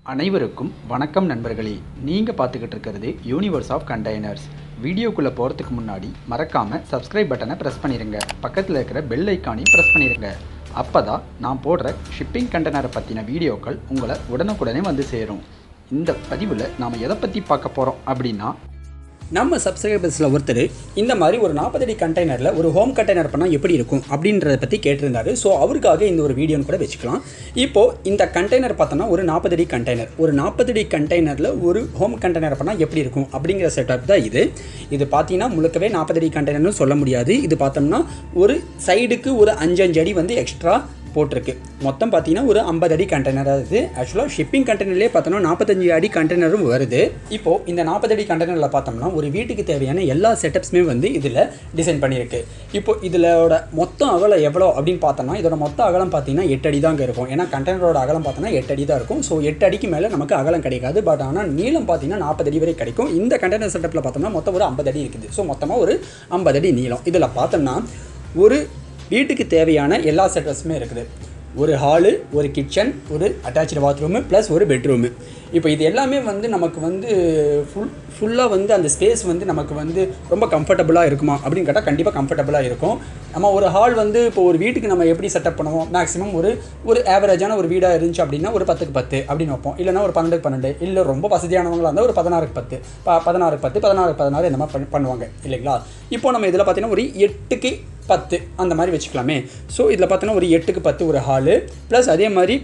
அனைவருக்கும் வணக்கம் நண்பர்களே. நீங்கள் பார்த்துக்கிட்டு இருக்கிறது யூனிவர்ஸ் ஆஃப் கண்டெய்னர்ஸ். வீடியோக்குள்ளே போகிறதுக்கு முன்னாடி மறக்காமல் சப்ஸ்கிரைப் பட்டனை ப்ரெஸ் பண்ணிடுங்க. பக்கத்தில் இருக்கிற பெல் ஐக்கானையும் ப்ரெஸ் பண்ணிடுங்க. அப்போ தான் நான் போடுற ஷிப்பிங் கண்டெய்னரை பற்றின வீடியோக்கள் உங்களை உடனுக்குடனே வந்து சேரும். இந்த பதிவில் நாம் எதை பற்றி பார்க்க போகிறோம் அப்படின்னா, நம்ம சப்ஸ்கிரைபர்ஸில் ஒருத்தர் இந்த மாதிரி ஒரு 40 அடி கண்டெய்னரில் ஒரு ஹோம் கண்டெய்னர் பண்ணால் எப்படி இருக்கும் அப்படின்றத பற்றி கேட்டிருந்தாரு. ஸோ அவருக்காக இந்த ஒரு வீடியோன்னு கூட வச்சுக்கலாம். இப்போது இந்த கண்டெய்னர் பார்த்தோன்னா ஒரு 40 அடி கண்டெய்னர், ஒரு 40 அடி கண்டெய்னரில் ஒரு ஹோம் கண்டெய்னர் பண்ணால் எப்படி இருக்கும் அப்படிங்கிற செட்டப் தான் இது. இது பார்த்தீங்கன்னா முழுக்கவே 40 அடி கண்டெய்னர்னு சொல்ல முடியாது. இது பார்த்தோம்னா ஒரு சைடுக்கு ஒரு 5 அடி வந்து எக்ஸ்ட்ரா போட்டிருக்கு. மொத்தம் பார்த்தீங்கன்னா ஒரு 50 அடி கண்டெய்னராக இருக்குது. ஆக்சுவலாக ஷிப்பிங் கண்டெய்னர்லேயே பார்த்தோம்னா 45 அடி கண்டெய்னரும் வருது. இப்போது இந்த 40 அடி கண்டெய்னரில் பார்த்தோம்னா ஒரு வீட்டுக்கு தேவையான எல்லா செட்டப்ஸுமே வந்து இதில் டிசைன் பண்ணியிருக்கு. இப்போது இதோட மொத்தம் அகலம் எவ்வளோ அப்படின்னு பார்த்தோம்னா, இதோட மொத்த அகலம் பார்த்தீங்கன்னா 8 அடி தாங்க இருக்கும். ஏன்னா கண்டெய்னரோட அகலம் பார்த்தோம்னா 8 அடி தான் இருக்கும். ஸோ 8 அடிக்கு மேலே நமக்கு அகலம் கிடைக்காது. பட் ஆனால் நீளம் பார்த்தீங்கன்னா 40 அடி வரை கிடைக்கும். இந்த கண்டெய்னர் செட்டப்பில் பார்த்தோம்னா மொத்தம் ஒரு 50 அடி இருக்குது. ஸோ மொத்தமாக ஒரு 50 அடி நீளம். இதில் பார்த்தோம்னா ஒரு வீட்டுக்கு தேவையான எல்லா செட்டப்ஸுமே இருக்குது. ஒரு ஹாலு, ஒரு கிச்சன், ஒரு அட்டாச்சு பாத்ரூமு ப்ளஸ் ஒரு பெட்ரூமு. இப்போ இது எல்லாமே வந்து நமக்கு வந்து ஃபுல்லாக வந்து அந்த ஸ்பேஸ் வந்து நமக்கு வந்து ரொம்ப கம்ஃபர்டபுளாக இருக்குமா அப்படின்னு கேட்டால் கண்டிப்பாக கம்ஃபர்டபுளாக இருக்கும். நம்ம ஒரு ஹால் வந்து இப்போ ஒரு வீட்டுக்கு நம்ம எப்படி செட்டப் பண்ணுவோம், மேக்ஸிமம் ஒரு ஆவரேஜான ஒரு வீடாக இருந்துச்சு அப்படின்னா ஒரு 10க்கு 10 அப்படின்னு வைப்போம். இல்லைனா ஒரு 12க்கு 12, இல்லை ரொம்ப வசதியானவங்களாக இருந்தால் ஒரு 16க்கு 10, 16க்கு 10, 16க்கு 16 இந்த மாதிரி பண்ணுவாங்க இல்லைங்களா. இப்போ நம்ம இதில் பார்த்தீங்கன்னா ஒரு 8க்கு 10 அந்த மாதிரி வச்சுக்கலாமே. ஸோ இதில் பார்த்தோன்னா ஒரு 8க்கு 10 ஒரு ஹாலு ப்ளஸ் அதே மாதிரி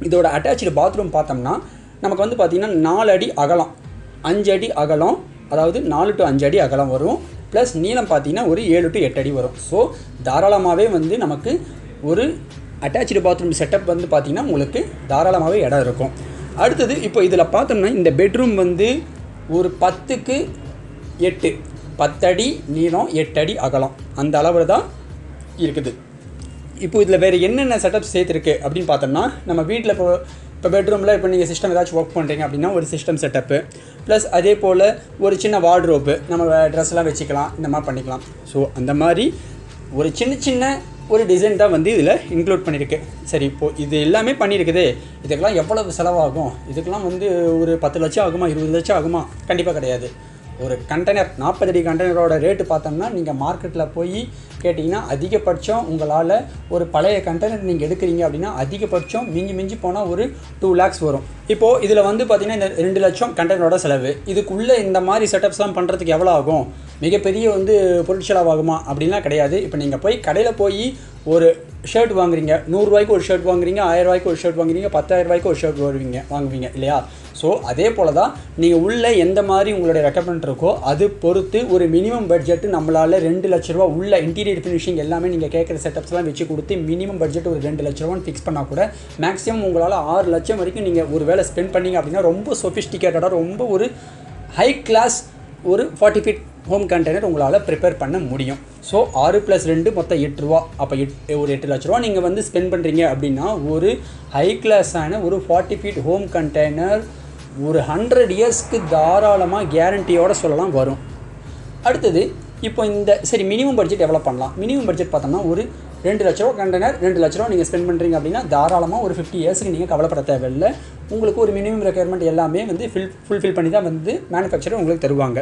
இதோட அட்டாச்சு பாத்ரூம் பார்த்தோம்னா நமக்கு வந்து பார்த்திங்கன்னா 4 அடி அகலம், 5 அடி அகலம், அதாவது 4 to 5 அடி அகலம் வரும். ப்ளஸ் நீளம் பார்த்திங்கன்னா ஒரு 7 to 8 அடி வரும். ஸோ தாராளமாகவே வந்து நமக்கு ஒரு அட்டாச்சு பாத்ரூம் செட்டப் வந்து பார்த்திங்கன்னா உங்களுக்கு தாராளமாகவே இடம் இருக்கும். அடுத்தது இப்போ இதில் பார்த்தோம்னா இந்த பெட்ரூம் வந்து ஒரு 10க்கு 8, 10 அடி நீளம், 8 அடி அகலம், அந்த அளவில் தான் இருக்குது. இப்போ இதில் வேறு என்னென்ன செட்டப் சேர்த்துருக்கு அப்படின்னு பார்த்தோம்னா, நம்ம வீட்டில் இப்போ பெட்ரூமில் இப்போ நீங்கள் சிஸ்டம் ஏதாச்சும் ஒர்க் பண்ணுறீங்க அப்படின்னா ஒரு சிஸ்டம் செட்டப்பு ப்ளஸ் அதே போல் ஒரு சின்ன வார்ட்ரோப்பு, நம்ம ட்ரெஸ்லாம் வச்சுக்கலாம், இந்த மாதிரி பண்ணிக்கலாம். ஸோ அந்த மாதிரி ஒரு சின்ன ஒரு டிசைன் தான் வந்து இதில் இன்க்ளூட் பண்ணியிருக்கு. சரி, இப்போது இது எல்லாமே பண்ணியிருக்குது, இதுக்கெல்லாம் எவ்வளவு செலவாகும், இதுக்கெல்லாம் வந்து ஒரு 10 லட்சம் ஆகுமா, 20 லட்சம் ஆகுமா? கண்டிப்பாக கிடையாது. ஒரு கண்டெய்னர் 40 அடி கண்டெய்னரோட ரேட்டு பார்த்தோம்னா நீங்கள் மார்க்கெட்டில் போய் கேட்டிங்கன்னா அதிகபட்சம் உங்களால் ஒரு பழைய கண்டெய்னர் நீங்கள் எடுக்கிறீங்க அப்படின்னா அதிகபட்சம் மிஞ்சி போனால் ஒரு 2 lakhs வரும். இப்போது இதில் வந்து பார்த்திங்கன்னா இந்த 2 லட்சம் கண்டெய்னரோட செலவு. இதுக்குள்ளே இந்த மாதிரி செட்டப்ஸ்லாம் பண்ணுறதுக்கு எவ்வளோ ஆகும், மிகப்பெரிய வந்து பொருட்செலவாகுமா அப்படின்லாம் கிடையாது. இப்போ நீங்கள் போய் கடையில் போய் ஒரு ஷர்ட் வாங்குறீங்க, 100 ரூபாய்க்கு ஒரு ஷர்ட் வாங்குறீங்க, 1000 ரூபாய்க்கு ஒரு ஷர்ட் வாங்குறீங்க, 10,000 ரூபாய்க்கு ஒரு ஷர்ட் வாங்குவீங்க இல்லையா. ஸோ அதே போல் தான் நீங்கள் உள்ளே எந்த மாதிரி உங்களுடைய ரெக்கமெண்ட் இருக்கோ அது பொறுத்து ஒரு மினிமம் பட்ஜெட்டு நம்மளால் 2 லட்ச ரூபா உள்ள இன்டீரியர் ஃபினிஷிங் எல்லாமே நீங்கள் கேட்குற செட்டப்ஸ்லாம் வச்சு கொடுத்து மினிமம் பட்ஜெட் ஒரு 2 லட்ச ரூபான்னு ஃபிக்ஸ் பண்ணால் கூட மேக்ஸிமம் உங்களால் 6 லட்சம் வரைக்கும் நீங்கள் ஒரு வேலை ஸ்பெண்ட் பண்ணிங்க அப்படின்னா ரொம்ப சொஃபிஸ்டிகேட்டடாக ரொம்ப ஒரு ஹை கிளாஸ் ஒரு 40 feet ஹோம் கண்டெய்னர் உங்களால் ப்ரிப்பேர் பண்ண முடியும். ஸோ 6 + 2 மொத்தம் 8 ரூபா. அப்போ ஒரு 8 லட்ச ரூபா நீங்கள் வந்து ஸ்பெண்ட் பண்ணுறீங்க அப்படின்னா ஒரு ஹை கிளாஸான ஒரு 40 feet ஹோம் கண்டெய்னர் ஒரு 100 இயர்ஸ்க்கு தாராளமாக கேரண்டியோடு சொல்லலாம் வரும். அடுத்தது இப்போ இந்த சரி மினிமம் பட்ஜெட் எவ்வளோ பண்ணலாம். மினிமம் பட்ஜெட் பார்த்தோம்னா ஒரு 2 லட்ச ரூபா கண்டெய்னர் 2 லட்ச ரூபா நீங்கள் ஸ்பெண்ட் பண்ணுறீங்க அப்படின்னா தாராளமாக ஒரு 50 இயர்ஸ்க்கு நீங்கள் கவலைப்பட தேவையில்லை. உங்களுக்கு ஒரு மினிமம் ரெக்யர்மெண்ட் எல்லாமே வந்து ஃபுல்ஃபில் பண்ணி தான் வந்து மேனுஃபேக்சரர் உங்களுக்கு தருவாங்க.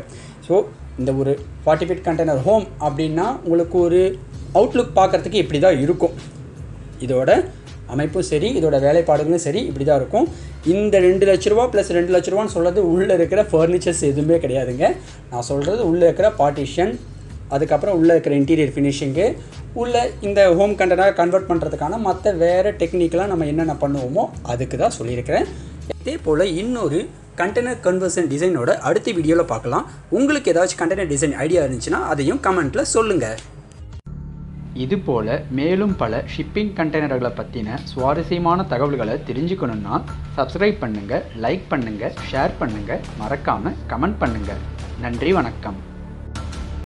ஸோ இந்த ஒரு 40 feet கண்டெய்னர் ஹோம் அப்படின்னா உங்களுக்கு ஒரு அவுட்லுக் பார்க்குறதுக்கு இப்படி தான் இருக்கும். இதோட அமைப்பும் சரி, இதோட வேலைப்பாடுகளும் சரி இப்படி தான் இருக்கும். இந்த 2 லட்ச ரூபா + 2 லட்ச ரூபான்னு சொல்கிறது உள்ளே இருக்கிற ஃபர்னிச்சர்ஸ் எதுவுமே கிடையாதுங்க. நான் சொல்கிறது உள்ளே இருக்கிற பார்ட்டிஷன், அதுக்கப்புறம் உள்ளே இருக்கிற இன்டீரியர் ஃபினிஷிங்கு, உள்ளே இந்த ஹோம் கண்டெய்னர் கன்வெர்ட் பண்ணுறதுக்கான மற்ற வேறு டெக்னிக்கெலாம் நம்ம என்னென்ன பண்ணுவோமோ அதுக்கு தான் சொல்லியிருக்கிறேன். இதே போல் இன்னொரு கண்டெய்னர் கன்வர்ஷன் டிசைனோட அடுத்த வீடியோவில் பார்க்கலாம். உங்களுக்கு ஏதாச்சும் கண்டெய்னர் டிசைன் ஐடியா இருந்துச்சுன்னா அதையும் கமெண்ட்டில் சொல்லுங்கள். இதுபோல் மேலும் பல ஷிப்பிங் கண்டெய்னர்களை பற்றின சுவாரஸ்யமான தகவல்களை தெரிஞ்சுக்கணுன்னா சப்ஸ்கிரைப் பண்ணுங்கள், லைக் பண்ணுங்கள், ஷேர் பண்ணுங்கள், மறக்காமல் கமெண்ட் பண்ணுங்கள். நன்றி, வணக்கம்.